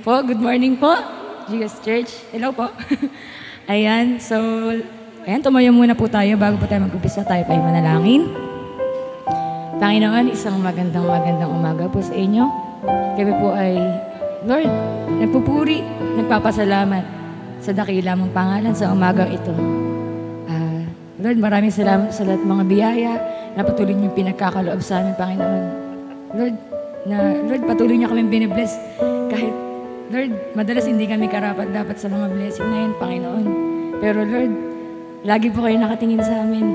Po, good morning po, GS Church. Hello po. Ayan, so, ayan, tumayo muna po tayo bago po tayo mag-umpisa. Tayo pa manalangin. Panginoon, isang magandang umaga po sa inyo. Kami po ay, Lord, nagpupuri, nagpapasalamat sa dakila mong pangalan sa umagang ito. Lord, maraming salamat sa lahat mga biyaya na patuloy niyong pinagkakaloob sa amin, Panginoon. Lord, patuloy niyo kami binibless. Kahit, Lord, madalas hindi kami karapat dapat sa mga blessing na yan, Panginoon. Pero Lord, lagi po kayo nakatingin sa amin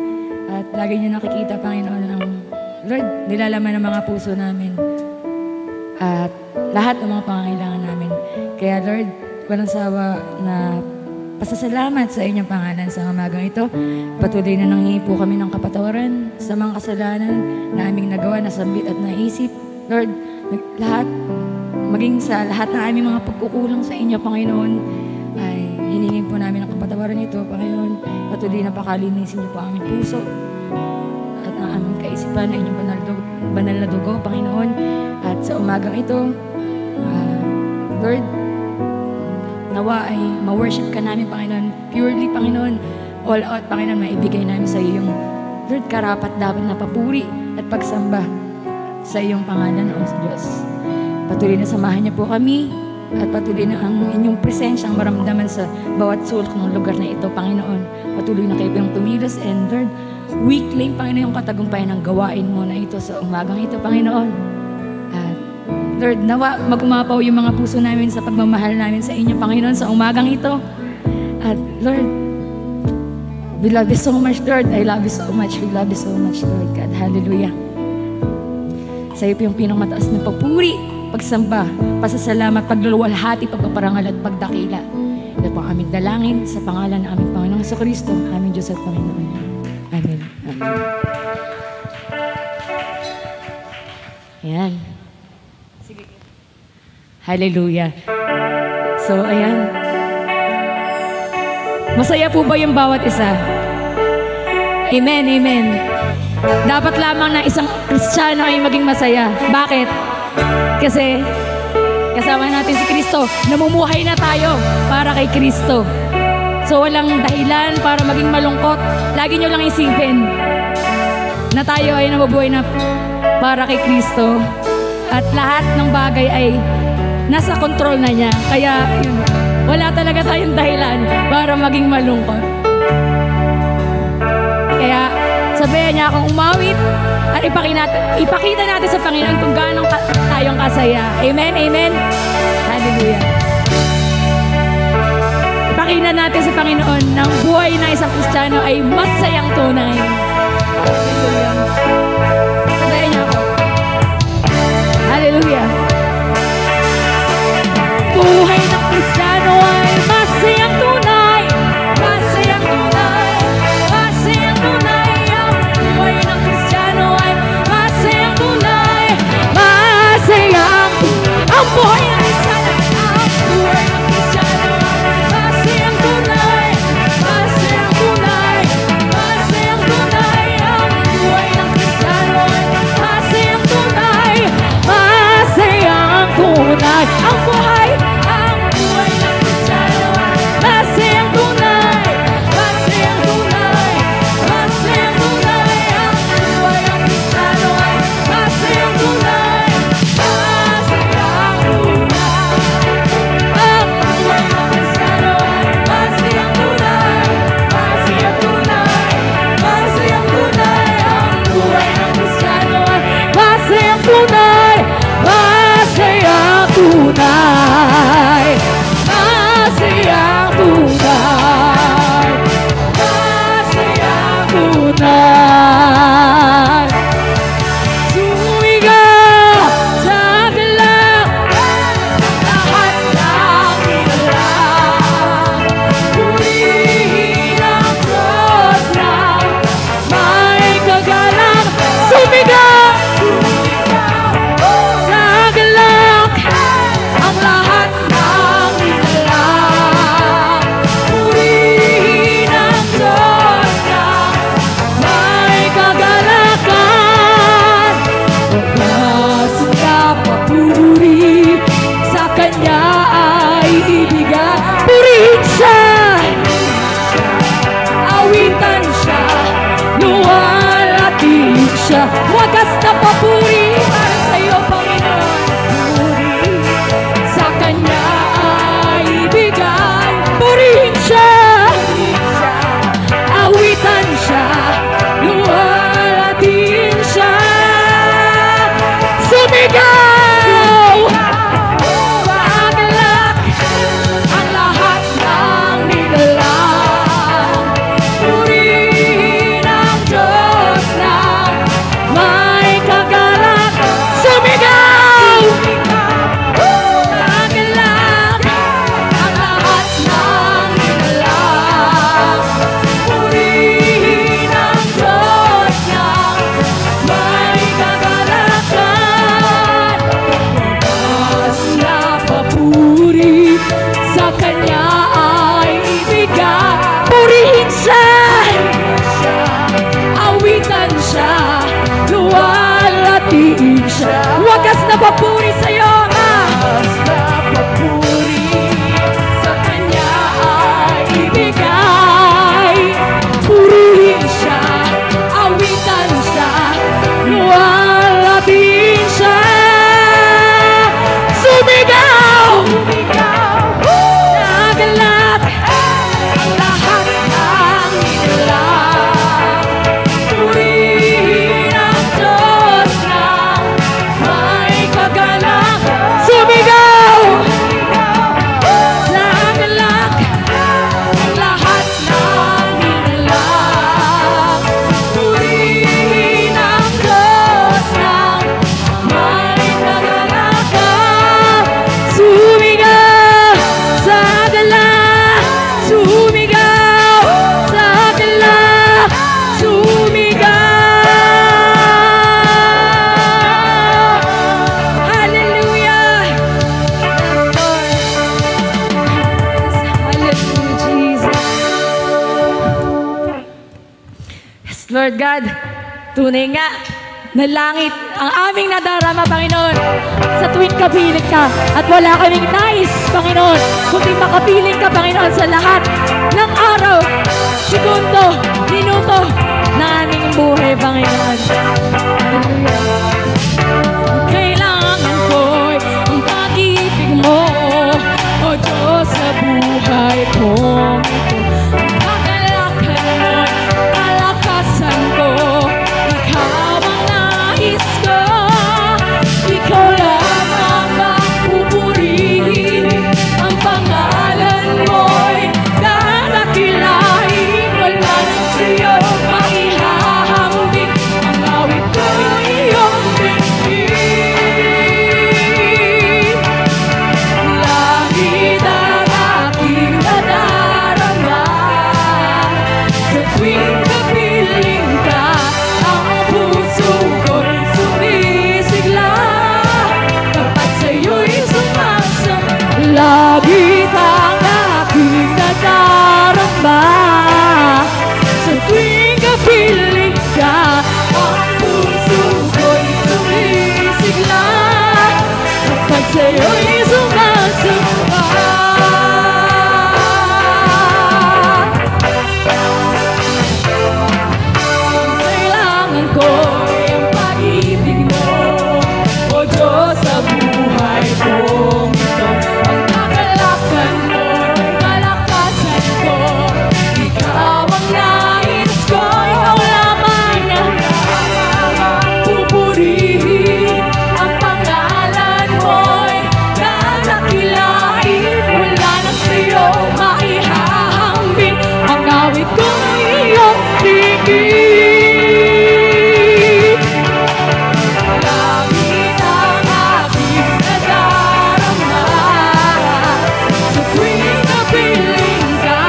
at lagi niyo nakikita, Panginoon, ang Lord, nilalaman ng mga puso namin at lahat ng mga pangangailangan namin. Kaya Lord, walang sawa na pasasalamat sa inyong pangalan sa umagang ito. Patuloy na nanghihingi po kami ng kapatawaran sa mga kasalanan na aming nagawa, nasambit at naisip. Lord, maging sa lahat ng aming mga pagkukulang sa inyo, Panginoon, ay hinihingin po namin ang kapatawaran ito, Panginoon. Patuloy na pakalinisin niyo po ang aming puso at ang aming kaisipan na inyong banal na dugo, Panginoon. At sa umagang ito, Lord, nawa ay ma-worship ka namin, Panginoon. Purely, Panginoon. All out, Panginoon, maibigay namin sa iyong, Lord, karapat dapat na papuri at pagsamba sa iyong pangalan, O Diyos. Patuloy na samahan niyo po kami at patuloy na ang inyong presensya ang maramdaman sa bawat sulok ng lugar na ito, Panginoon. Patuloy na kayo pong tumilos and, Lord, we claim, Panginoon, yung katagumpayan ng gawain mo na ito sa umagang ito, Panginoon. Lord, nawa magumapaw yung mga puso namin sa pagmamahal namin sa inyo, Panginoon, sa umagang ito. At Lord, we love you so much, Lord. I love you so much. We love you so much, Lord God. Hallelujah. Sa iyo po yung pinamataas na papuri, pagsamba, pasasalamat, pagluluwalhati, pagpaparangal at pagdakila. Ito po ang aming dalangin sa pangalan ng aming Panginoong Jesucristo, aming Diyos at Panginoon. Amen. Amen. Ayan. Hallelujah. So, ayan. Masaya po ba yung bawat isa? Amen, amen. Dapat lamang na isang Kristiyano ay maging masaya. Bakit? Kasi kasama natin si Kristo. Namumuhay na tayo para kay Kristo. So, walang dahilan para maging malungkot. Lagi nyo lang isipin na tayo ay nabubuhay na para kay Kristo. At lahat ng bagay ay nasa kontrol na niya. Kaya, yun, wala talaga tayong dahilan para maging malungkot. Kaya, sabayan niya akong umawit at ipakita natin sa Panginoon kung gaano tayong kasaya. Amen? Amen? Hallelujah. Ipakita natin sa Panginoon na ang buhay na isang Kristiyano ay masayang tunay. Hallelujah. Sabayan niya ako. Hallelujah. Buhay ng Kristiyano ay masayang tunay, masayang tunay, masayang tunay. Ang buhay ng Kristiyano ay masayang tunay, masayang. Ang buhay ng Kristiyano, ang buhay ng Kristiyano ay masayang tunay, masayang tunay, masayang tunay. Ang buhay ng Sumigaw! Sa galak ang lahat ng nilalang. Purihin ang Diyos na may kagalak. Sumigaw! Sa galak ang lahat ng nilalang. Purihin ang Diyos na may kagalakan. Wagas na papuri sa Kanya ay ibigay. Purihin siya, awitan siya, luwalhatiin siya. Wagas na papuri sa'yo, ha? Wagas na papuri sa Kanya ay ibigay. Purihin siya, awitan siya, luwalhatiin siya. Sumigaw! Nagalat ang lahat ng nilalang. Purihin ang Diyos na may kagalak. Sumigaw! Nagalat ang lahat ng nilalang. Purihin ang Diyos na may kagalakan. Sumigaw sa galak, sumigaw sa galak, sumigaw. Hallelujah! Hallelujah, Jesus. Yes, Lord God, tunay nga na langit ang aming nadarama, Panginoon, sa tuwing kapiling ka. At wala kaming nais, Panginoon, kundi makapiling ka, Panginoon, sa lahat ng araw, segundo, minuto ng aming buhay, Panginoon. Hallelujah. Kailangan ko'y ang pag-ibig mo, O Diyos, sa buhay kong ito. Ang kagalakan mo'y kalakasan ko. Ikaw ang nais ko. Ikaw lamang ang pupurihin. Ang pangalan mo'y dadakilain. Wala nang sa'yo maihahambing. Ang awit ko'y iyong binigin. Langit ang aking nadarama. Sa tuwing kapiling ka, ang puso ko'y sumisigla. Kapag sa'yo'y sumasamba, langit ang aking nadarama. Sa tuwing kapiling ka, ang puso ko'y sumisigla. Kapag sa'yo'y sumasamba. Kailangan ko'y ang pag-ibig mo, O Diyos, sa buhay kong ito. Ang kagalakan mo, kalakasan ko. Ikaw ang nais ko, ikaw lamang ang pupurihin. Ang pangalan mo'y dadakilain. Wala nang sa'yo maihahambing. Ang awit ko'y iyong bigin. Langit ang aking nadarama. Sa tuwing kapiling ka,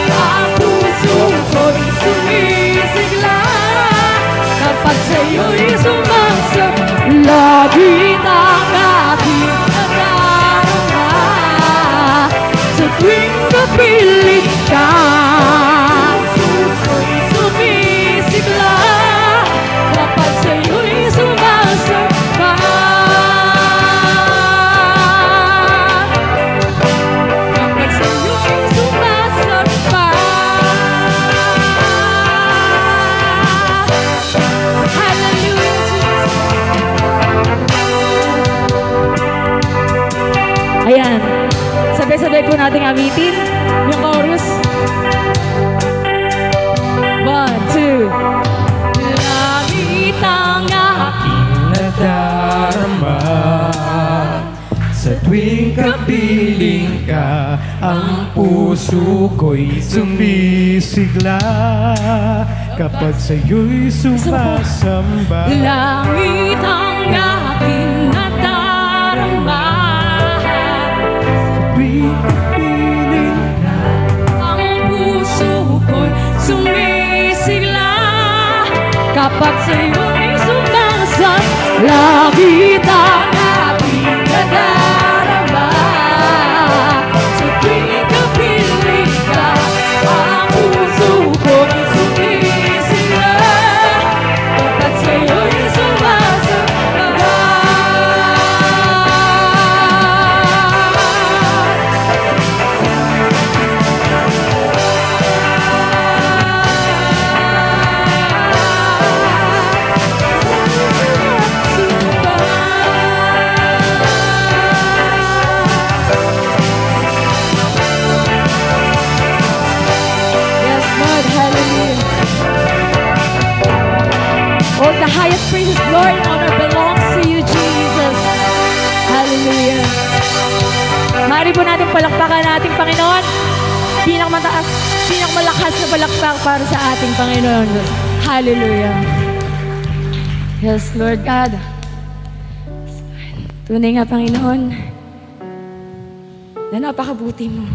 ang puso ko'y sumisigla. Kapag sa'yo'y sumasamba, langit ang aking nadarama. Sa tuwing kapiling ka, ang puso ko'y sumisigla. Kapag sa'yo'y sumasamba. Kapag sa'yo'y sumasamba. Hallelujah, Jesus. Ayan, sabay-sabay po nating awitin yung chorus. tuwing kapiling ka, ang puso ko'y sumisigla kapag sa'yo'y sumasamba. Langit ang aking nadarama, tuwing kapiling ka, ang puso ko'y sumisigla kapag sa'yo'y sumasamba. Langit ang aking nadarama, sa tuwing kapiling ka, ang puso ko'y sumisigla kapag sa'yo'y sumasamba. Oh, the highest praise, glory, and honor belongs to you, Jesus. Hallelujah. Maaari po natin palakpakan nating Panginoon. Pinakamataas, pinakamalakas na palakpak para sa ating Panginoon. Hallelujah. Yes, Lord God. Tunay nga, Panginoon, na napakabuti mo.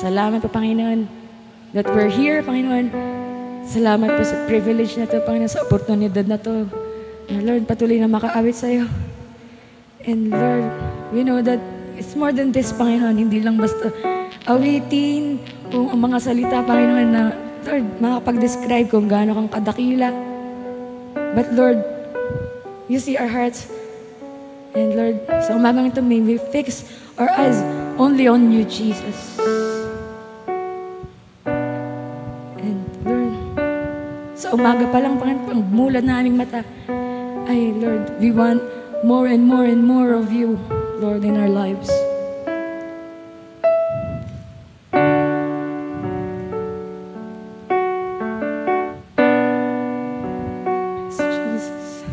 Salamat po, Panginoon, that we're here, Panginoon. Salamat po sa privilege na to, Panginoon, sa oportunidad na to. Na, Lord, patuloy na makaawit sa'yo. And Lord, we know that it's more than this, Panginoon. Hindi lang basta awitin o ang mga salita, Panginoon, na, Lord, makapag-describe kung gaano kang kadakila. But Lord, you see our hearts. And Lord, sa umagang ito, may we fix our eyes only on you, Jesus. Sa umaga pa lang, pang mulat na aming mata, ay, Lord, we want more and more and more of you, Lord, in our lives. Yes, Jesus.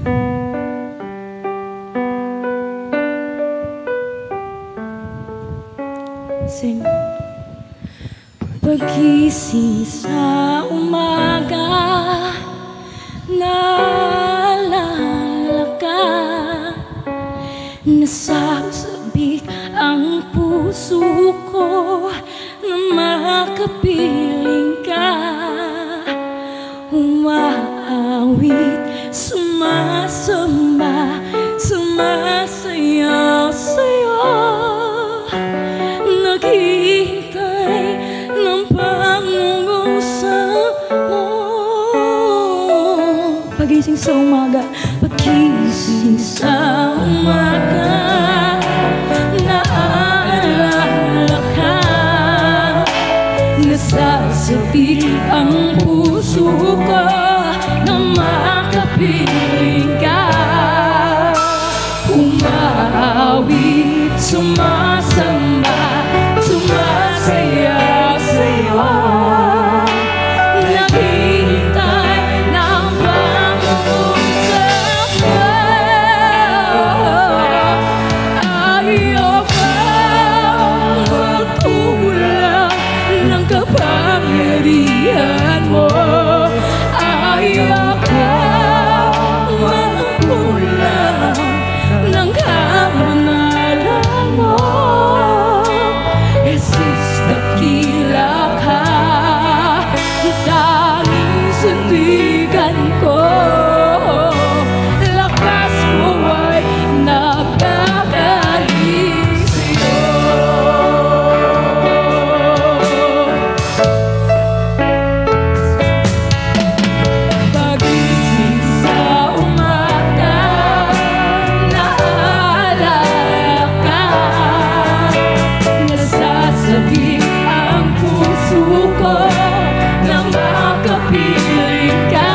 Sing. Pagkising sa umaga, naalala ka, nasasabik ang puso ko na makapiling ka. Umaawit, sumasamba, sumasayaw sa'yo, naghihintay ng pangungusap mo. Pagising sa umaga, pagising sa umaga, naaalala ka, nasasabik ang puso ko na makapiling ka. Umaawit, sumasamba, sumasayaw sa'yo, naghihintay ng pangungusap mo. Ayaw kang magkulang ng kapangyarihan mo. Ayaw kang magkulang ng kamanalan mo. Jesus, dakila ka, tanging sandigan ko. Lakas mo ay nagkagaling sa'yo. Pagising sa umaga, naalala ka, nasasabik ang puso ko na makapiling ka.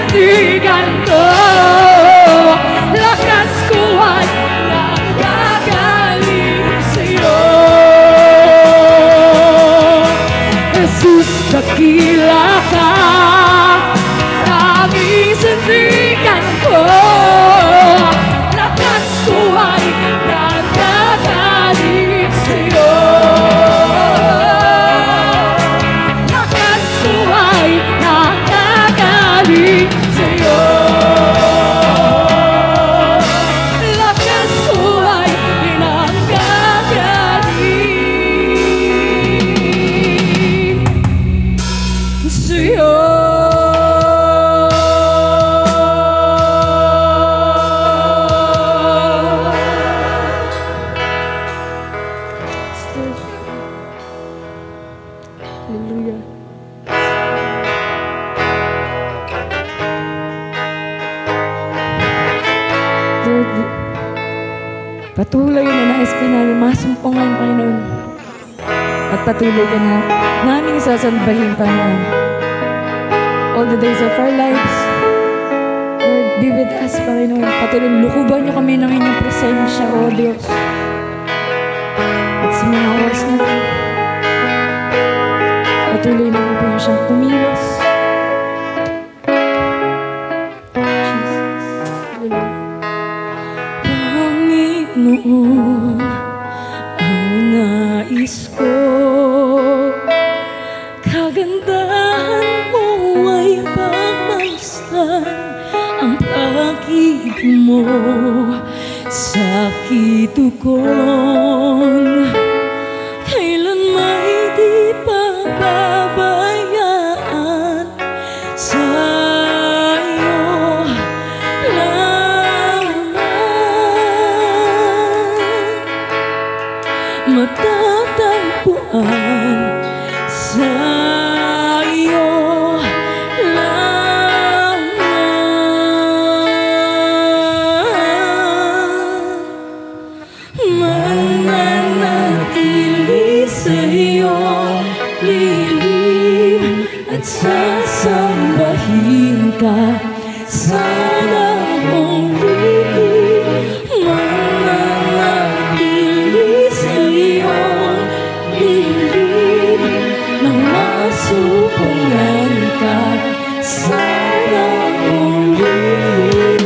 sandigan ko. Lakas ko ay nanggagaling sa'yo. Jesus, dakila ka, aming sandigan ko. Lakas ko ay nanggagaling sa'yo. Lakas ko ay nanggagaling sa'yo. Lakas ko ay nanggagaling sa'yo. Hallelujah. Lord, patuloy na nais ka namin masumpungan, Panginoon. At patuloy ka na namin sasambahin, Panginoon. All the days of our lives, Lord, be with us, Panginoon. Patuloy, lukuban niyo kami ng inyong presensya, O Diyos. At sa mga oras na ito, patuloy na po siyang tumilos. Jesus. Hallelujah. Panginoon, ang nais ko, kagandahan mo ay pagmasdan ang pag-ibig mo sa kitukon. Kailan may di pababayaan sa iyo lamang. Matatagpuan sa iyo lamang. Mananatili sa iyo lilim at sasambahin ka sana mong lilim. Mananatili sa iyo lilim nang masupungan ka sana mong lilim.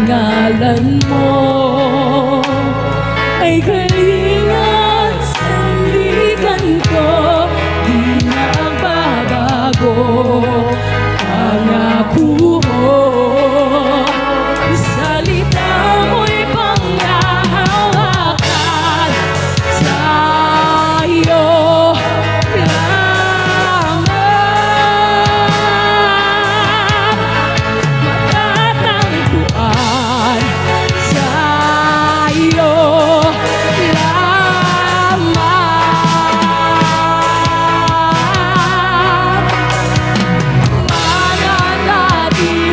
Ngalan mo ay kalingat sandigan ko, di nagbabago pangako mo. Salita mo'y panghahawakan sa'yo lamang. Matatagpuan sa'yo lamang. Mananatili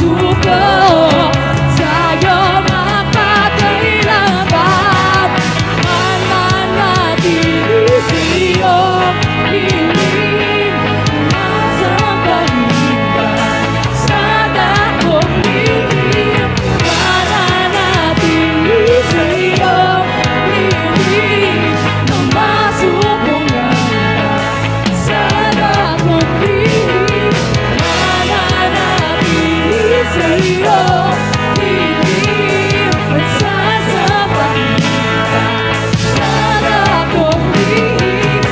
puso ko sa'yo makakailangan. Mananatili sa iyong piling, masambahin ka sa dakong lihim. Mananatili sa iyong piling, masumpungan ka sa dakong lihim. Mananatili sa iyong piling, masasambahin ka sa dakong lihim.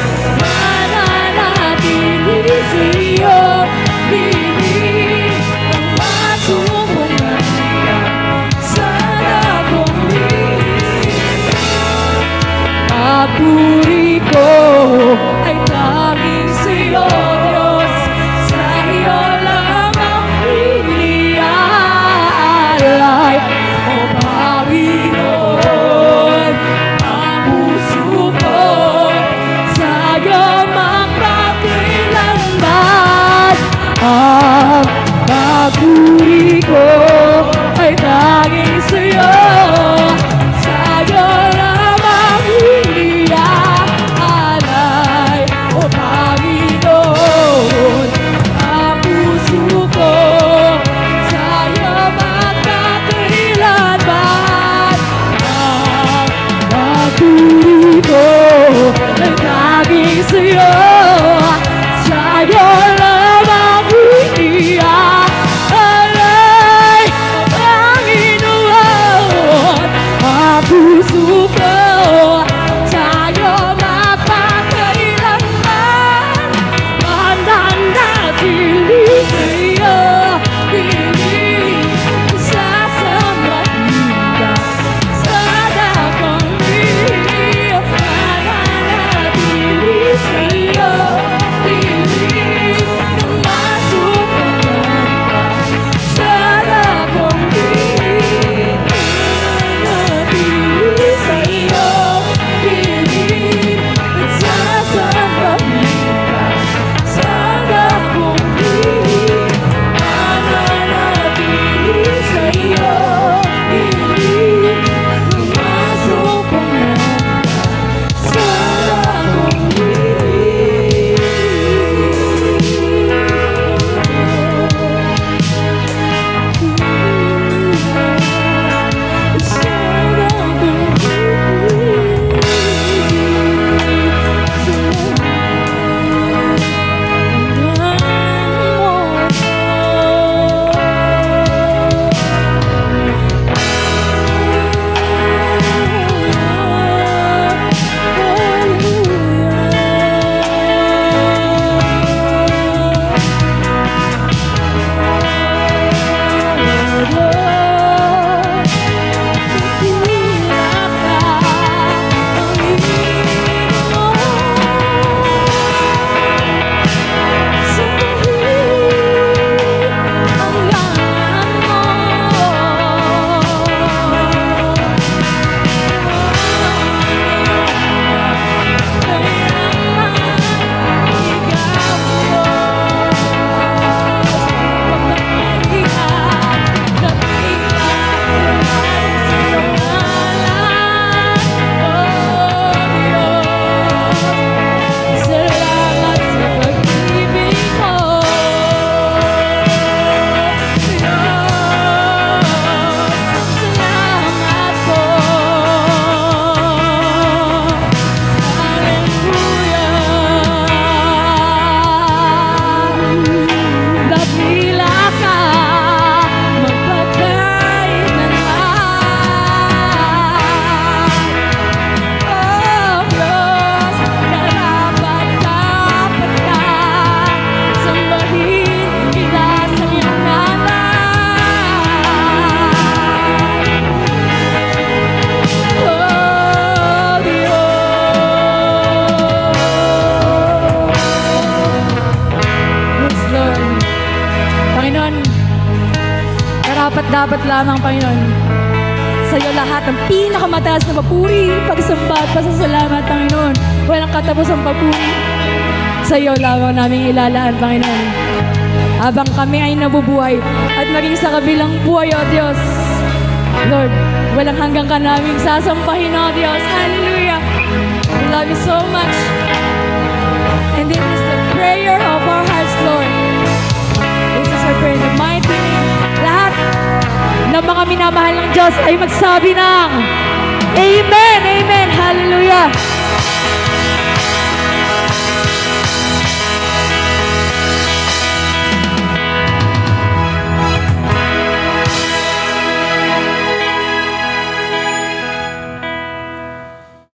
Mananatili sa iyong piling, masumpungan ka sa dakong lihim. Papuri ko ay tanging sa'yo, Diyos. Sa iyo lang ang iniaalay, O Panginoon. Ang puso ko sa'yo magpakailanman. Ang papuri ko ay tanging sa'yo. Sa'yo lamang iniaalay, O Panginoon. Ang puso ko sa'yo magpakailanman. Ang papuri ko ay tanging sa'yo. Sa'yo lamang iniaalay, O Panginoon. Ang puso ko sa'yo magpakailanman. Mananatili sa iyong piling, sasambahin ka sa dakong lihim. Mananatili sa iyong piling, masumpungan ka sa dakong lihim. Mananatili sa iyong piling, sasambahin ka sa dakong lihim. Mananatili sa iyong piling, masumpungan ka sa dakong lihim. Sa dakong dapat lamang, Panginoon, sa iyo lahat ng pinakamataas na papuri, pagsamba at pasasalamat, Panginoon. Walang katapusang papuri. Sa iyo lamang namin ilalaan, Panginoon. habang kami ay nabubuhay at maging sa kabilang buhay, O Diyos. Lord, walang hanggang ka naming sasampahin, O Diyos. Hallelujah. We love you so much. And this is the prayer of our hearts, Lord. This is our prayer in the mighty name. Lahat ng mga minamahal ng Diyos ay magsabi ng Amen, Amen, Hallelujah.